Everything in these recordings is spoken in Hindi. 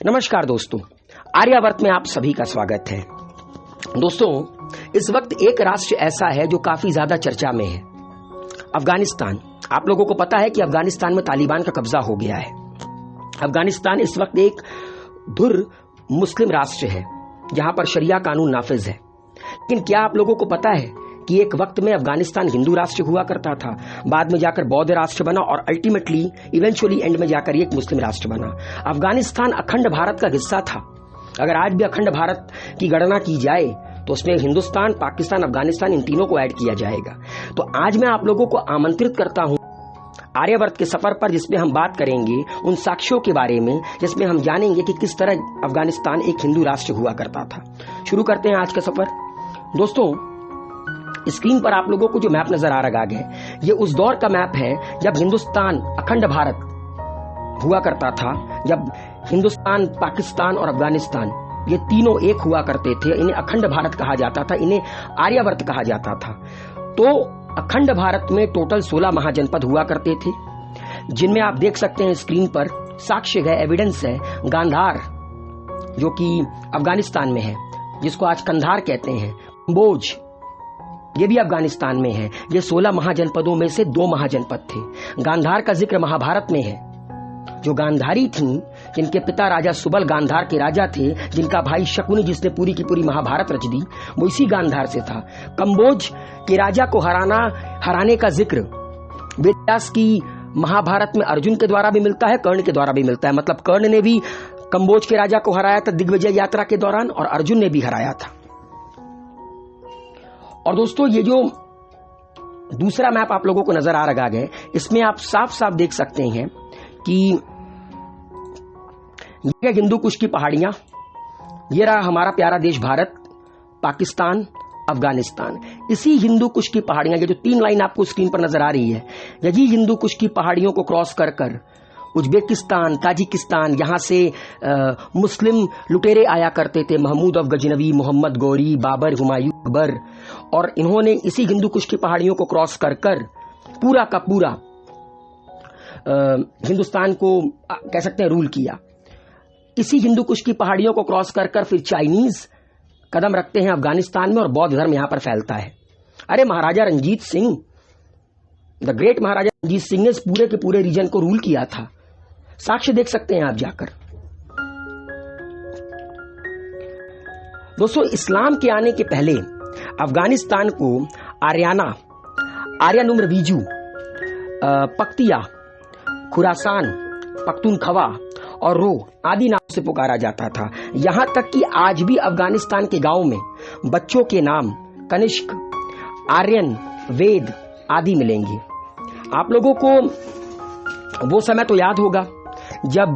नमस्कार दोस्तों, आर्यावर्त में आप सभी का स्वागत है। दोस्तों, इस वक्त एक राष्ट्र ऐसा है जो काफी ज्यादा चर्चा में है, अफगानिस्तान। आप लोगों को पता है कि अफगानिस्तान में तालिबान का कब्जा हो गया है। अफगानिस्तान इस वक्त एक धुर मुस्लिम राष्ट्र है जहां पर शरिया कानून नाफिज है। लेकिन क्या आप लोगों को पता है कि एक वक्त में अफगानिस्तान हिंदू राष्ट्र हुआ करता था, बाद में जाकर बौद्ध राष्ट्र बना और अल्टीमेटली इवेंचुअली एंड में जाकर एक मुस्लिम राष्ट्र बना। अफगानिस्तान अखंड भारत का हिस्सा था। अगर आज भी अखंड भारत की गणना की जाए तो उसमें हिंदुस्तान, पाकिस्तान, अफगानिस्तान, इन तीनों को ऐड किया जाएगा। तो आज मैं आप लोगों को आमंत्रित करता हूं आर्यावर्त के सफर पर, जिसमें हम बात करेंगे उन साक्ष्यों के बारे में, जिसमें हम जानेंगे कि किस तरह अफगानिस्तान एक हिंदू राष्ट्र हुआ करता था। शुरू करते हैं आज का सफर। दोस्तों, स्क्रीन पर आप लोगों को जो मैप नजर आ रहा है, ये उस दौर का मैप है जब हिंदुस्तान अखंड भारत हुआ करता था, जब हिंदुस्तान, पाकिस्तान और अफगानिस्तान ये तीनों एक हुआ करते थे। इन्हें अखंड भारत कहा जाता था, इन्हें आर्यावर्त कहा जाता था। तो अखंड भारत में टोटल 16 महाजनपद हुआ करते थे, जिनमें आप देख सकते हैं स्क्रीन पर साक्ष्य है, एविडेंस है। गांधार जो कि अफगानिस्तान में है, जिसको आज कंधार कहते हैं, कंबोज ये भी अफगानिस्तान में है। ये 16 महाजनपदों में से 2 महाजनपद थे। गांधार का जिक्र महाभारत में है। जो गांधारी थी, जिनके पिता राजा सुबल गांधार के राजा थे, जिनका भाई शकुनी जिसने पूरी की पूरी महाभारत रच दी, वो इसी गांधार से था। कंबोज के राजा को हराने का जिक्र वेदव्यास की महाभारत में अर्जुन के द्वारा भी मिलता है, कर्ण के द्वारा भी मिलता है। मतलब कर्ण ने भी कंबोज के राजा को हराया था दिग्विजय यात्रा के दौरान, और अर्जुन ने भी हराया था। और दोस्तों, ये जो दूसरा मैप आप लोगों को नजर आ रहा है, इसमें आप साफ साफ देख सकते हैं कि ये हिंदू कुश की पहाड़ियां, ये रहा हमारा प्यारा देश भारत, पाकिस्तान, अफगानिस्तान। इसी हिंदू कुश की पहाड़ियां, ये जो 3 लाइन आपको स्क्रीन पर नजर आ रही है, यही हिंदू कुश की पहाड़ियों को क्रॉस कर कर उज्बेकिस्तान, ताजिकिस्तान, यहां से मुस्लिम लुटेरे आया करते थे, महमूद अफ गजनवी, मोहम्मद गौरी, बाबर, हुमायूं अकबर, और इन्होंने इसी हिंदू कुश की पहाड़ियों को क्रॉस कर कर पूरा का पूरा हिंदुस्तान को कह सकते हैं रूल किया। इसी हिंदू कुश की पहाड़ियों को क्रॉस कर कर फिर चाइनीज कदम रखते हैं अफगानिस्तान में, और बौद्ध धर्म यहां पर फैलता है। अरे महाराजा रंजीत सिंह, द ग्रेट महाराजा रंजीत सिंह ने इस पूरे के पूरे रीजन को रूल किया था। साक्ष्य देख सकते हैं आप जाकर। दोस्तों, इस्लाम के आने के पहले अफगानिस्तान को आर्यानुम्र वीजू, पख्तिया, खुरासान, पख्तूनख्वा और रो आदि नाम से पुकारा जाता था। यहां तक कि आज भी अफगानिस्तान के गांव में बच्चों के नाम कनिष्क, आर्यन, वेद आदि मिलेंगे। आप लोगों को वो समय तो याद होगा जब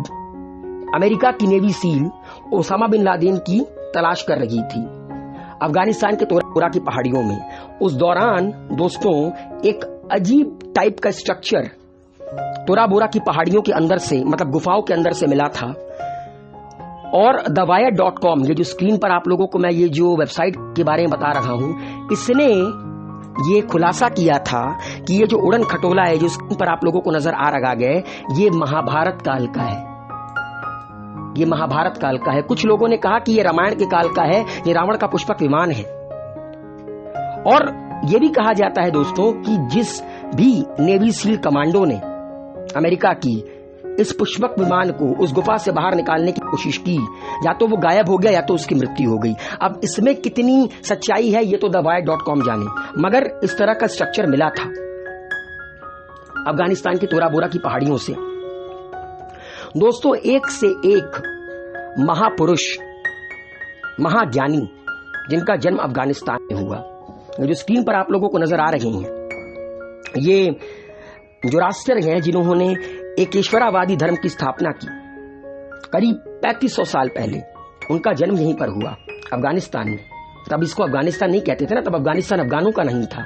अमेरिका की navy SEAL Osama bin Laden की तलाश कर रही थी अफगानिस्तान के तोरा बोरा की पहाड़ियों में। उस दौरान दोस्तों, एक अजीब टाइप का स्ट्रक्चर तोरा बोरा की पहाड़ियों के अंदर से, मतलब गुफाओं के अंदर से मिला था। और thewire.com, ये जो स्क्रीन पर आप लोगों को मैं ये जो वेबसाइट के बारे में बता रहा हूं, इसने ये खुलासा किया था कि ये जो उड़न खटोला है जो स्क्रीन पर आप लोगों को नजर आ रहा है, ये महाभारत काल का है। ये महाभारत काल का है। कुछ लोगों ने कहा कि ये रामायण के काल का है, ये रावण का पुष्पक विमान है। और ये भी कहा जाता है दोस्तों कि जिस भी नेवी सील कमांडो ने अमेरिका की इस पुष्पक विमान को उस गुफा से बाहर निकालने की कोशिश की, या तो वो गायब हो गया या तो उसकी मृत्यु हो गई। अब इसमें कितनी सच्चाई है ये तो thewire.com जाने, मगर इस तरह का स्ट्रक्चर मिला था अफगानिस्तान की तोरा बोरा की पहाड़ियों से। दोस्तों, एक से एक महापुरुष, महाज्ञानी जिनका जन्म अफगानिस्तान में हुआ, जो स्क्रीन पर आप लोगों को नजर आ रहे हैं, ये जोरास्टर हैं जिन्होंने एकेश्वरावादी धर्म की स्थापना की करीब 3500 साल पहले। उनका जन्म यहीं पर हुआ अफगानिस्तान में। तब इसको अफगानिस्तान नहीं कहते थे ना, तब अफगानिस्तान अफगानों का नहीं था।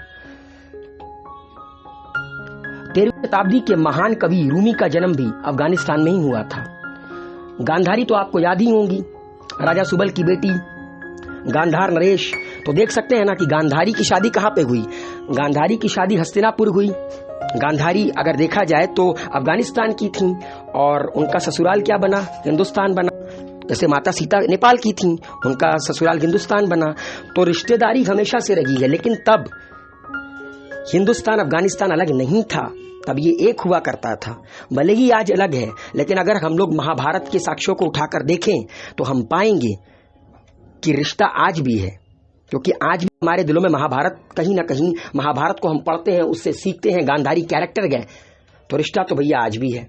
13वीं शताब्दी के महान कवि रूमी का जन्म भी अफगानिस्तान में ही हुआ था। गांधारी तो आपको याद ही होंगी, राजा सुबल की बेटी गांधार नरेश। तो देख सकते हैं ना कि गांधारी की शादी कहां पे हुई। गांधारी की शादी हस्तिनापुर हुई। गांधारी अगर देखा जाए तो अफगानिस्तान की थी और उनका ससुराल क्या बना? हिंदुस्तान बना। जैसे माता सीता नेपाल की थी, उनका ससुराल हिंदुस्तान बना। तो रिश्तेदारी हमेशा से रही है, लेकिन तब हिंदुस्तान अफगानिस्तान अलग नहीं था, तब ये एक हुआ करता था। भले ही आज अलग है, लेकिन अगर हम लोग महाभारत के साक्ष्यों को उठाकर देखें तो हम पाएंगे कि रिश्ता आज भी है, क्योंकि आज भी हमारे दिलों में महाभारत, कहीं ना कहीं महाभारत को हम पढ़ते हैं, उससे सीखते हैं, गांधारी कैरेक्टर गए, तो रिश्ता तो भैया आज भी है।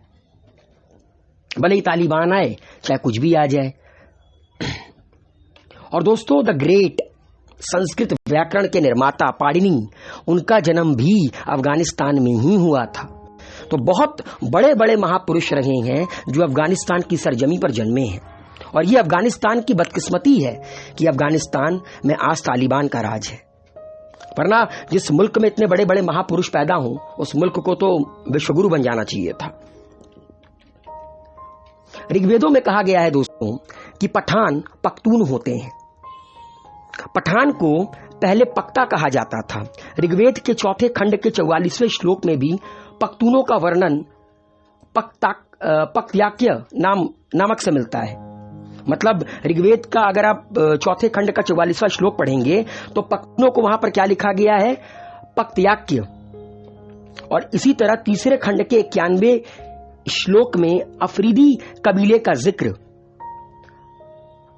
भले ही तालिबान आए, चाहे कुछ भी आ जाए। और दोस्तों, द ग्रेट संस्कृत व्याकरण के निर्माता पाणिनि, उनका जन्म भी अफगानिस्तान में ही हुआ था। तो बहुत बड़े बड़े महापुरुष रहे हैं जो अफगानिस्तान की सरजमी पर जन्मे हैं। और ये अफगानिस्तान की बदकिस्मती है कि अफगानिस्तान में आज तालिबान का राज है, वरना जिस मुल्क में इतने बड़े बड़े महापुरुष पैदा हों, उस मुल्क को तो विश्वगुरु बन जाना चाहिए था। ऋग्वेदों में कहा गया है दोस्तों कि पठान पख्तून होते हैं। पठान को पहले पख्ता कहा जाता था। ऋग्वेद के 4 खंड के 44वें श्लोक में भी पख्तूनों का वर्णन पख्त्याक्य नामक से मिलता है। मतलब ऋग्वेद का अगर आप 4 खंड का 44वां श्लोक पढ़ेंगे तो पख्तूनों को वहां पर क्या लिखा गया है? पख्त्याक्य। और इसी तरह 3 खंड के 91 श्लोक में अफरीदी कबीले का जिक्र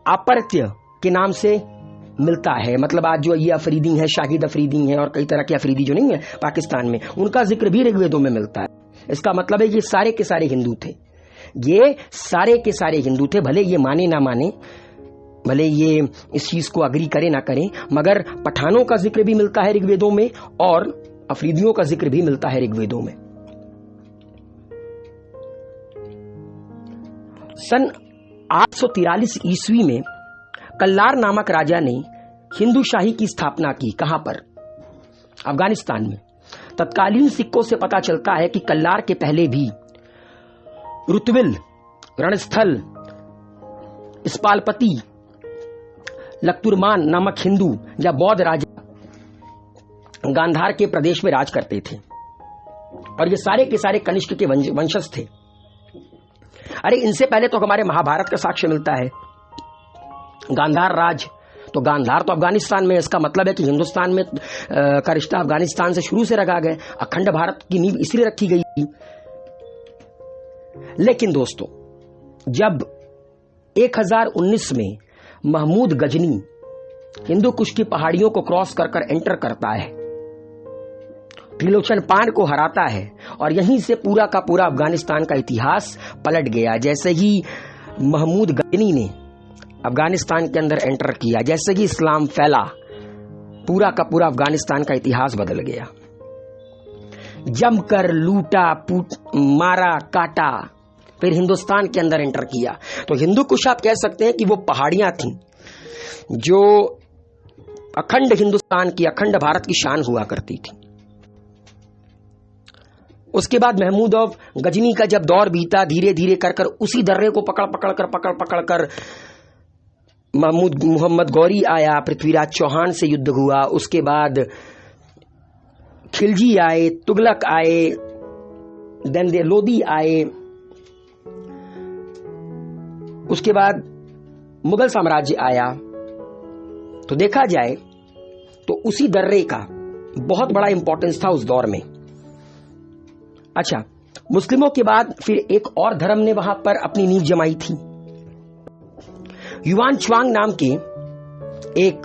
अपर्त्य के नाम से मिलता है। मतलब आज जो ये अफरीदी हैं, शाहिद अफरीदी हैं और कई तरह के अफरीदी जो नहीं है पाकिस्तान में, उनका जिक्र भी ऋग्वेदों में मिलता है। इसका मतलब है ये सारे के सारे हिंदू थे, ये सारे के सारे हिंदू थे। भले ये माने ना माने, भले ये इस चीज को अग्री करे ना करें, मगर पठानों का जिक्र भी मिलता है ऋग्वेदों में और अफरीदियों का जिक्र भी मिलता है ऋग्वेदों में। सन 843 ईस्वी में कल्लार नामक राजा ने हिंदू शाही की स्थापना की। कहां पर? अफगानिस्तान में। तत्कालीन सिक्कों से पता चलता है कि कल्लार के पहले भी रुतविल, रणस्थल, इस्पालपति, लक्तुरमान नामक हिंदू या बौद्ध राजा गांधार के प्रदेश में राज करते थे, और ये सारे के सारे कनिष्क के वंशज थे। अरे इनसे पहले तो हमारे महाभारत का साक्ष्य मिलता है। गांधार राज, तो गांधार तो अफगानिस्तान में, इसका मतलब है कि हिंदुस्तान में का रिश्ता अफगानिस्तान से शुरू से रखा गया। अखंड भारत की नींव इसलिए रखी गई थी। लेकिन दोस्तों, जब 1019 में महमूद गजनी हिंदू कुश की पहाड़ियों को क्रॉस कर एंटर करता है, त्रिलोचन पान को हराता है, और यहीं से पूरा का पूरा अफगानिस्तान का इतिहास पलट गया। जैसे ही महमूद गजनी ने अफगानिस्तान के अंदर एंटर किया, जैसे ही इस्लाम फैला, पूरा का पूरा अफगानिस्तान का इतिहास बदल गया। जमकर लूटा, मारा, काटा, फिर हिंदुस्तान के अंदर एंटर किया। तो हिंदू कुश आप कह सकते हैं कि वो पहाड़ियां थीं जो अखंड हिंदुस्तान की, अखंड भारत की शान हुआ करती थी। उसके बाद महमूद ऑफ गजनी का जब दौर बीता, धीरे धीरे कर उसी दर्रे को पकड़ कर महमूद मोहम्मद गौरी आया, पृथ्वीराज चौहान से युद्ध हुआ। उसके बाद खिलजी आए, तुगलक आए, देन लोदी आए, उसके बाद मुगल साम्राज्य आया। तो देखा जाए तो उसी दर्रे का बहुत बड़ा इंपॉर्टेंस था उस दौर में। अच्छा, मुस्लिमों के बाद फिर एक और धर्म ने वहां पर अपनी नींव जमाई थी। युआन च्वांग नाम के एक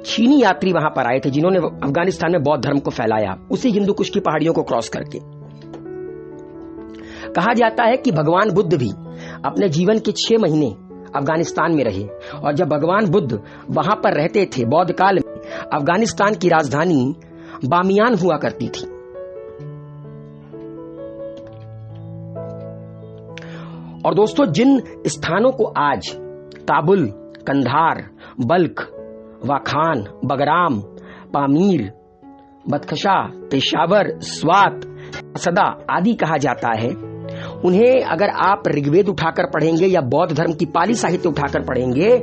चीनी यात्री वहां पर आए थे, जिन्होंने अफगानिस्तान में बौद्ध धर्म को फैलाया, उसी हिंदू कुश की पहाड़ियों को क्रॉस करके। कहा जाता है कि भगवान बुद्ध भी अपने जीवन के 6 महीने अफगानिस्तान में रहे, और जब भगवान बुद्ध वहां पर रहते थे बौद्ध काल में, अफगानिस्तान की राजधानी बामियान हुआ करती थी। और दोस्तों, जिन स्थानों को आज काबुल, कंधार, बल्ख, वाखान, बगराम, पामीर, बदखशा, पेशावर, स्वात, सदा आदि कहा जाता है, उन्हें अगर आप ऋग्वेद उठाकर पढ़ेंगे या बौद्ध धर्म की पाली साहित्य उठाकर पढ़ेंगे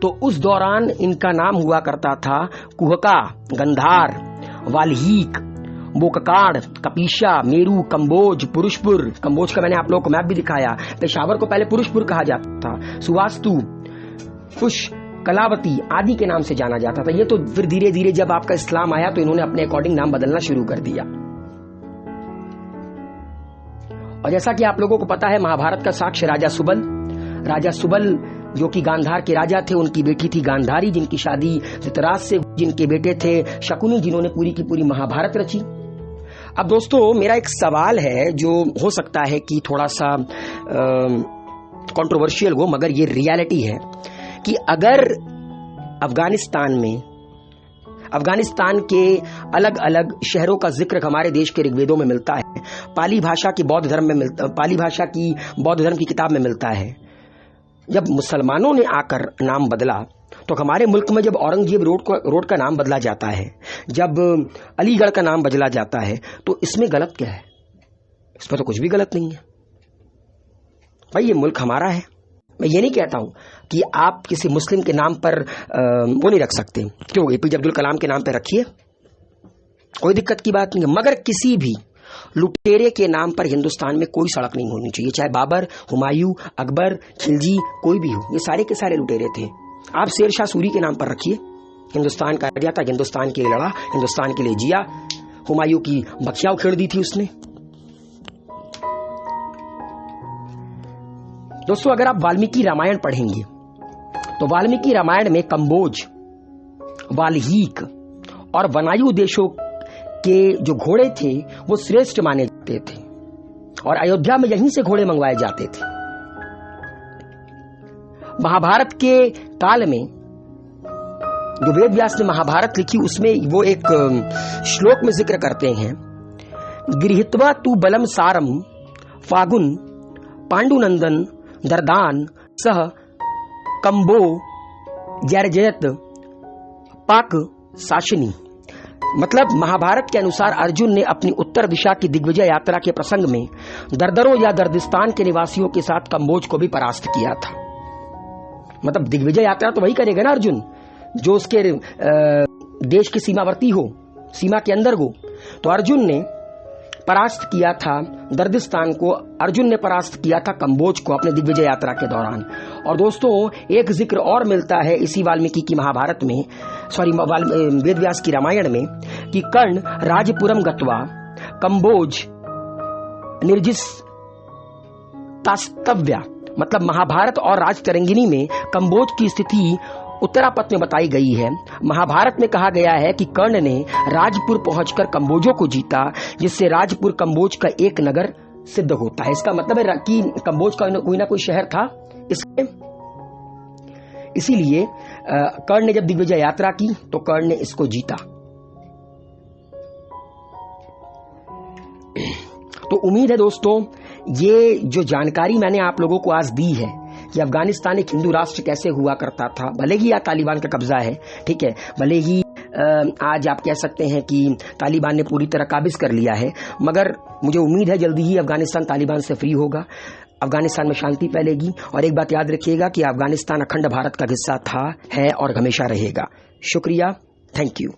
तो उस दौरान इनका नाम हुआ करता था कुहका, गंधार, वाल्हीक, बोककाड़, कपीशा, मेरू, कंबोज, पुरुषपुर। कंबोज का मैंने आप लोगों को मैप भी दिखाया। पेशावर को पहले पुरुषपुर कहा जाता था। सुवास्तु, पुष, कलावती आदि के नाम से जाना जाता था। ये तो फिर धीरे धीरे जब आपका इस्लाम आया तो इन्होंने अपने अकॉर्डिंग नाम बदलना शुरू कर दिया। और जैसा कि आप लोगों को पता है, महाभारत का साक्ष्य राजा सुबल जो कि गांधार के राजा थे, उनकी बेटी थी गांधारी, जिनकी शादी धृतराष्ट्र से, जिनके बेटे थे शकुनी, जिन्होंने पूरी की पूरी महाभारत रची। अब दोस्तों मेरा एक सवाल है जो हो सकता है कि थोड़ा सा कंट्रोवर्शियल हो, मगर ये रियलिटी है कि अगर अफगानिस्तान के अलग अलग शहरों का जिक्र हमारे देश के ऋग्वेदों में मिलता है, पाली भाषा की बौद्ध धर्म की किताब में मिलता है। जब मुसलमानों ने आकर नाम बदला तो हमारे मुल्क में जब औरंगजेब रोड का नाम बदला जाता है, जब अलीगढ़ का नाम बदला जाता है, तो इसमें गलत क्या है? इसमें तो कुछ भी गलत नहीं है भाई, ये मुल्क हमारा है। मैं ये नहीं कहता हूं कि आप किसी मुस्लिम के नाम पर वो नहीं रख सकते, क्यों एपीजे अब्दुल कलाम के नाम पर रखिए, कोई दिक्कत की बात नहीं है, मगर किसी भी लुटेरे के नाम पर हिंदुस्तान में कोई सड़क नहीं होनी चाहिए, चाहे बाबर, हुमायूं, अकबर, खिलजी, कोई भी हो, ये सारे के सारे लुटेरे थे। आप शेरशाह सूरी के नाम पर रखिए, हिंदुस्तान का दिया था, हिंदुस्तान के लिए लड़ा, हिंदुस्तान के लिए जिया, हुमायूं की बख्शियां उखेड़ दी थी उसने। दोस्तों अगर आप वाल्मीकि रामायण पढ़ेंगे तो वाल्मीकि रामायण में कंबोज, वाल्हीक और वनायु देशों के जो घोड़े थे वो श्रेष्ठ माने जाते थे और अयोध्या में यहीं से घोड़े मंगवाए जाते थे। महाभारत के काल में जो वेद व्यास ने महाभारत लिखी उसमें वो एक श्लोक में जिक्र करते हैं, गृहीत्वा तु बलम सारम फागुन पांडुनंदन दरदान सह कंबो जैरजयत पाक साशिनी। मतलब महाभारत के अनुसार अर्जुन ने अपनी उत्तर दिशा की दिग्विजय यात्रा के प्रसंग में दरदरों या दर्दिस्तान के निवासियों के साथ कंबोज को भी परास्त किया था। मतलब दिग्विजय यात्रा तो वही करेगा ना अर्जुन जो उसके देश की सीमावर्ती हो, सीमा के अंदर हो। तो अर्जुन ने परास्त किया था दर्दिस्तान को, अर्जुन ने परास्त किया था कंबोज को अपने दिग्विजय यात्रा के दौरान। और दोस्तों एक जिक्र और मिलता है इसी वाल्मीकि की महाभारत में, वेद व्यास की रामायण में, कि कर्ण राजपुरम गत्वा कंबोज निर्जिस तास्तव्या। मतलब महाभारत और राजतरंगिनी में कंबोज की स्थिति उत्तरापथ में बताई गई है। महाभारत में कहा गया है कि कर्ण ने राजपुर पहुंचकर कंबोजों को जीता, जिससे राजपुर कंबोज का एक नगर सिद्ध होता है। इसका मतलब है कि कंबोज का कोई ना कोई शहर था इसमें। इसीलिए कर्ण ने जब दिग्विजय यात्रा की तो कर्ण ने इसको जीता। तो उम्मीद है दोस्तों ये जो जानकारी मैंने आप लोगों को आज दी है कि अफगानिस्तान एक हिंदू राष्ट्र कैसे हुआ करता था, भले ही आज तालिबान का कब्जा है, ठीक है, भले ही आज आप कह सकते हैं कि तालिबान ने पूरी तरह काबिज कर लिया है, मगर मुझे उम्मीद है जल्दी ही अफगानिस्तान तालिबान से फ्री होगा, अफगानिस्तान में शांति फैलेगी। और एक बात याद रखिएगा कि अफगानिस्तान अखंड भारत का हिस्सा था, है और हमेशा रहेगा। शुक्रिया, थैंक यू।